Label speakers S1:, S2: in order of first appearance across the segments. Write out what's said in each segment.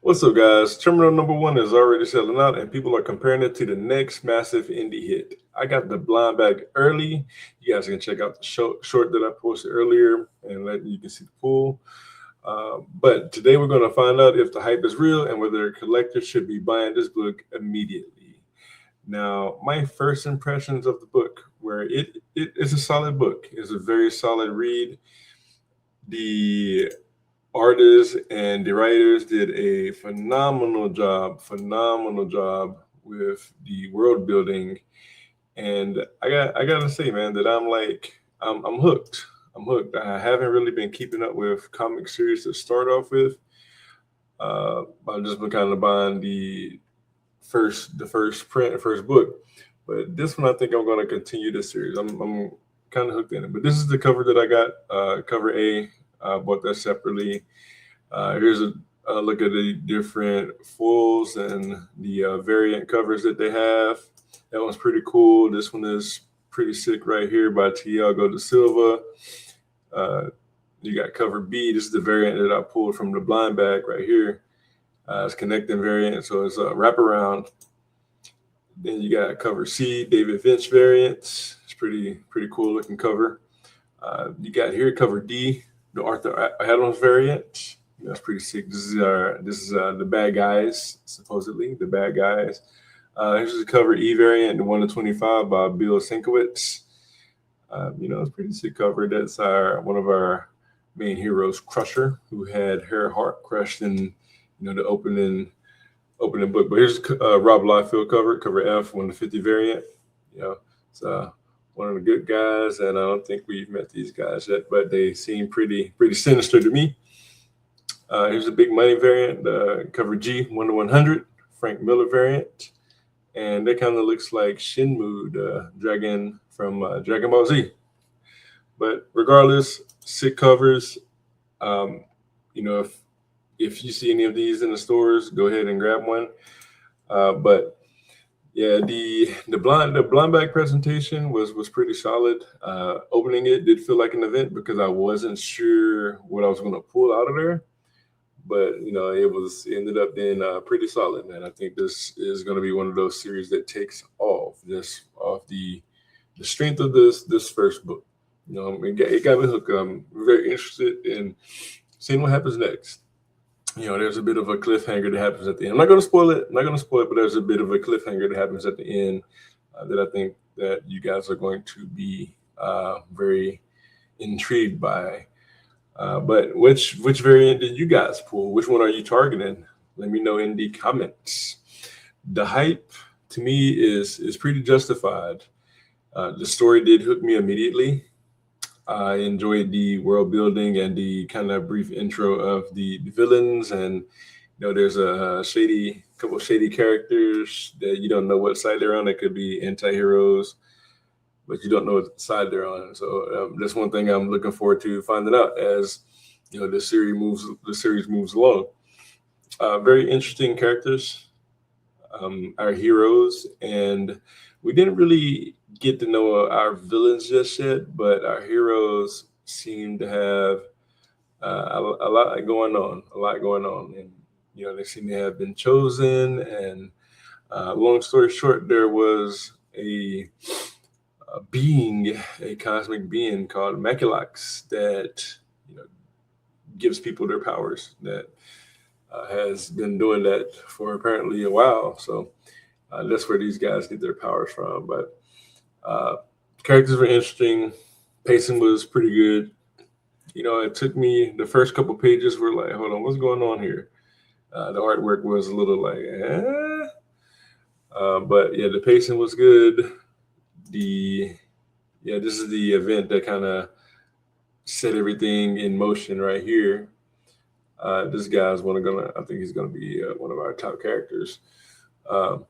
S1: What's up, guys? Terminal number one is already selling out, and people are comparing it to the next massive indie hit. I got the blind bag early. You guys can check out the short that I posted earlier, and you can see the pool. But today we're going to find out if the hype is real and whether collectors should be buying this book immediately. Now, my first impressions of the book, where it is a solid book, it's a very solid read. The artists and the writers did a phenomenal job with the world building. And I gotta say, man, that I'm hooked. I'm hooked. I haven't really been keeping up with comic series to start off with. I've just been kind of buying the first print, first book. But this one, I think I'm going to continue this series. I'm kind of hooked in it. But this is the cover that I got, cover A. Bought that separately. Here's a look at the different foils and the variant covers that they have. That one's pretty cool. This one is pretty sick right here by Tiago da Silva. You got cover B. This is the variant that I pulled from the blind bag right here. It's connecting variant, so it's a wraparound. Then you got cover C, David Finch variants. It's pretty cool looking cover. You got here cover D, the Arthur Adams variant. That's pretty sick. This is the bad guys, supposedly the bad guys. Here's the cover E variant, the 1 to 25 by Bill Sienkiewicz. It's pretty sick cover. That's one of our main heroes, Crusher, who had her heart crushed in the opening book. But here's Rob Liefeld cover F, 1 to 50 variant. It's one of the good guys, and I don't think we've met these guys yet, but they seem pretty sinister to me. Here's a big money variant, cover G, 1 to 100, Frank Miller variant. And that kind of looks like Shenmue, the dragon from Dragon Ball Z. But regardless, sick covers. If you see any of these in the stores, go ahead and grab one. But yeah, the blind bag presentation was pretty solid. Opening it did feel like an event because I wasn't sure what I was going to pull out of there. But it ended up being pretty solid, man. I think this is going to be one of those series that takes off the strength of this first book. It got me hooked. I'm very interested in seeing what happens next. There's a bit of a cliffhanger that happens at the end. I'm not going to spoil it. But there's a bit of a cliffhanger that happens at the end that I think that you guys are going to be very intrigued by. But which variant did you guys pull? Which one are you targeting? Let me know in the comments. The hype to me is pretty justified. The story did hook me immediately. I enjoyed the world building and the kind of brief intro of the villains, and there's a couple of shady characters that you don't know what side they're on. They could be anti-heroes, but you don't know what side they're on. So that's one thing I'm looking forward to finding out as the series moves along. Very interesting characters, our heroes, and we didn't really get to know our villains just yet, but our heroes seem to have a lot going on, and they seem to have been chosen. And long story short, there was a cosmic being called Maculax that gives people their powers. That has been doing that for apparently a while. So that's where these guys get their powers from. But characters were interesting. Pacing was pretty good. It took me, the first couple pages were like, hold on, what's going on here? The artwork was a little like, but yeah, the pacing was good. This is the event that kind of set everything in motion right here. This guy's I think he's gonna be one of our top characters. But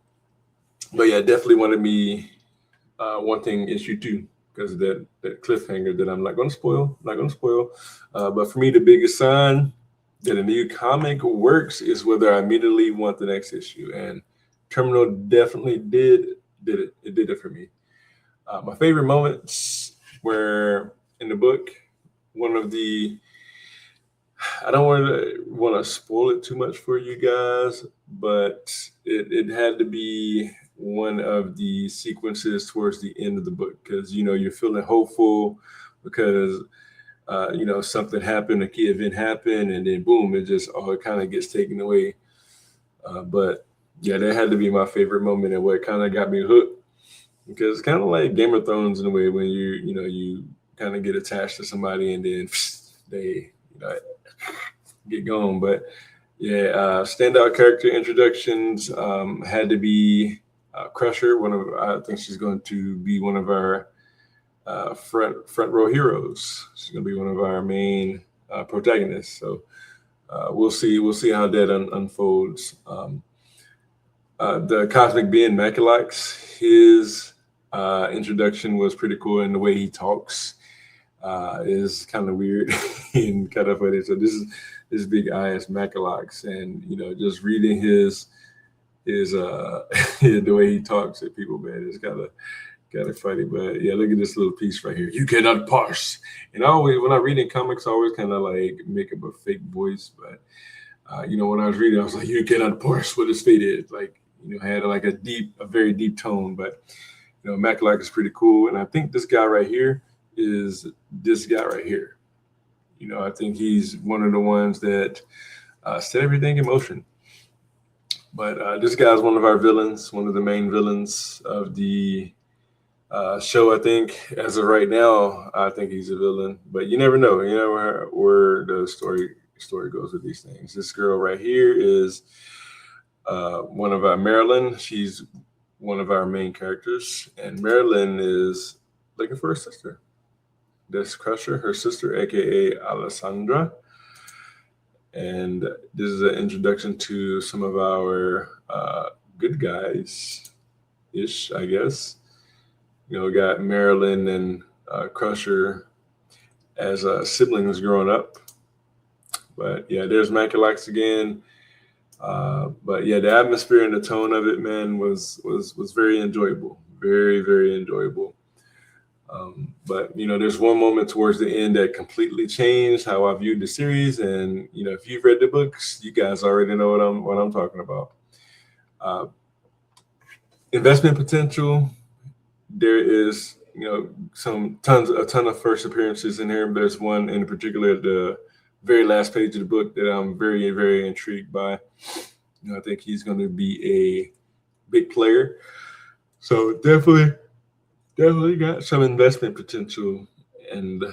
S1: yeah, definitely wanted me wanting issue 2 because of that cliffhanger that I'm not gonna spoil. But for me, the biggest sign that a new comic works is whether I immediately want the next issue, and Terminal definitely did it. It did it for me. My favorite moments were in the book. One of the I don't want to spoil it too much for you guys, but it had to be one of the sequences towards the end of the book because you're feeling hopeful because something happened, a key event happened, and then boom, it just all kind of gets taken away. But yeah, that had to be my favorite moment and what kind of got me hooked because it's kind of like Game of Thrones in a way when you kind of get attached to somebody and then they get going. But yeah, standout character introductions had to be Crusher. I think she's going to be one of our front row heroes. She's going to be one of our main protagonists. So we'll see how that unfolds. The cosmic being Maculax, his introduction was pretty cool, and the way he talks is kind of weird and kind of funny. So this big ass Maculax, and just reading his the way he talks at people, man, it's kind of funny. But yeah, look at this little piece right here. You cannot parse. And I always, when I read in comics, I always kind of like make up a fake voice. But when I was reading, I was like, you cannot parse what his fate is. Like, had like a very deep tone. But Maculac is pretty cool, and I think this guy right here is this guy right here. I think he's one of the ones that set everything in motion. But this guy's one of our villains, one of the main villains of the show. I think as of right now, I think he's a villain, but you never know. You know where the story goes with these things. This girl right here is one of our Marilyn. She's one of our main characters, and Marilyn is looking for her sister. This Crusher, her sister, aka Alessandra. And this is an introduction to some of our good guys ish, I guess. We got Marilyn and Crusher as siblings growing up. But yeah, there's Maculax again. But yeah, the atmosphere and the tone of it, man, was very enjoyable, very very enjoyable. But there's one moment towards the end that completely changed how I viewed the series, and if you've read the books, you guys already know what I'm talking about. Uh, Investment potential. There is a ton of first appearances in here. There's one in particular, the very last page of the book, that I'm very very intrigued by. I think he's going to be a big player. So definitely got some investment potential, and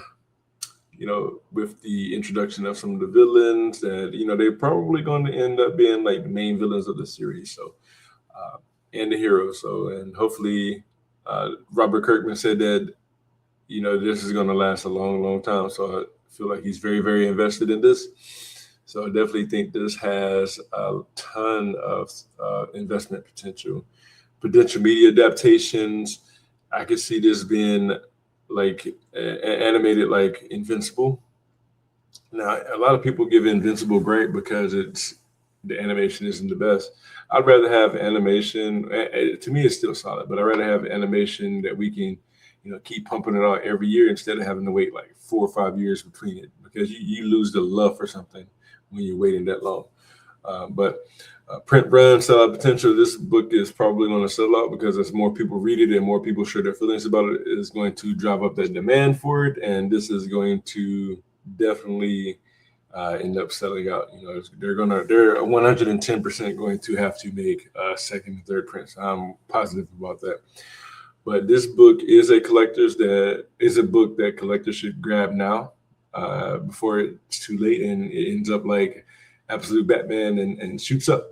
S1: with the introduction of some of the villains that they're probably going to end up being like the main villains of the series. So and the heroes. So, and hopefully Robert Kirkman said that this is going to last a long long time. So I feel like he's very very invested in this. So I definitely think this has a ton of investment potential media adaptations. I could see this being like animated like Invincible. Now, a lot of people give Invincible great because the animation isn't the best. I'd rather have animation. To me, it's still solid, but I'd rather have animation that we can, keep pumping it out every year instead of having to wait like 4 or 5 years between it, because you lose the love for something when you're waiting that long. But print run sellout potential. This book is probably going to sell out because as more people read it and more people share their feelings about it, is going to drive up that demand for it, and this is going to definitely end up selling out. They're 110% going to have to make second and third prints. I'm positive about that. But this book is a book that collectors should grab now before it's too late and it ends up like Absolute Batman and shoots up.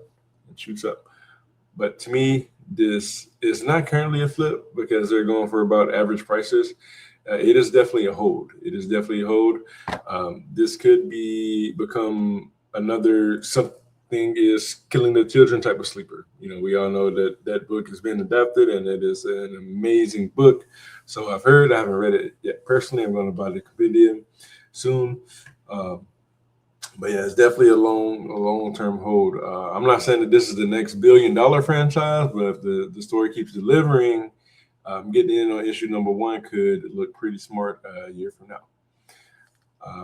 S1: But to me, this is not currently a flip because they're going for about average prices. It is definitely a hold. This could become another something is killing the children type of sleeper. We all know that book has been adapted and it is an amazing book. So I've heard. I haven't read it yet personally. I'm going to buy the compendium soon. But yeah, it's definitely a long-term hold. I'm not saying that this is the next billion-dollar franchise, but if the story keeps delivering, getting in on issue number 1 could look pretty smart a year from now.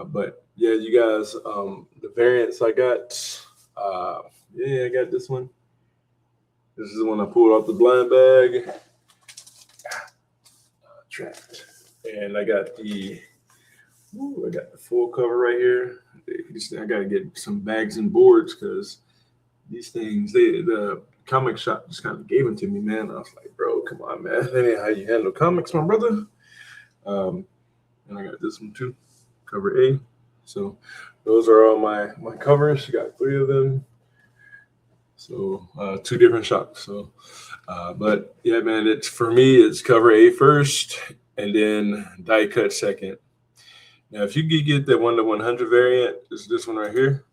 S1: But yeah, you guys, the variants I got, I got this one. This is the one I pulled off the blind bag. Trapped. And I got the full cover right here. I got to get some bags and boards because these things, the comic shop just kind of gave them to me, man. I was like, bro, come on, man. That ain't how you handle comics, my brother. And I got this one too, cover A. So those are all my covers. I got 3 of them. So 2 different shops. So, but yeah, man, it's for me, it's cover A first and then die cut second. Now, if you could get the 1/100 variant, is this one right here.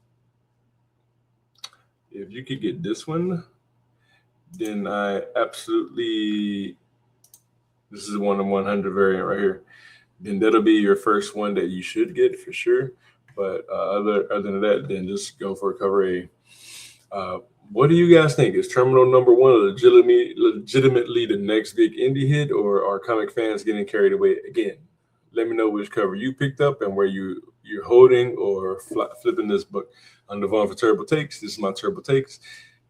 S1: If you could get this one, then I absolutely, this is the 1/100 variant right here. Then that'll be your first one that you should get for sure. But other than that, then just go for cover A. What do you guys think? Is Terminal number 1 legitimately the next big indie hit, or are comic fans getting carried away again? Let me know which cover you picked up and where you're holding or flipping this book. I'm Devon for Terrible Takes. This is my Terrible Takes.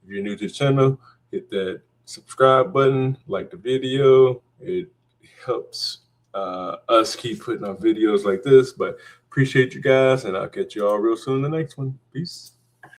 S1: If you're new to the channel, hit that subscribe button, like the video. It helps us keep putting out videos like this. But appreciate you guys, and I'll catch you all real soon in the next one. Peace.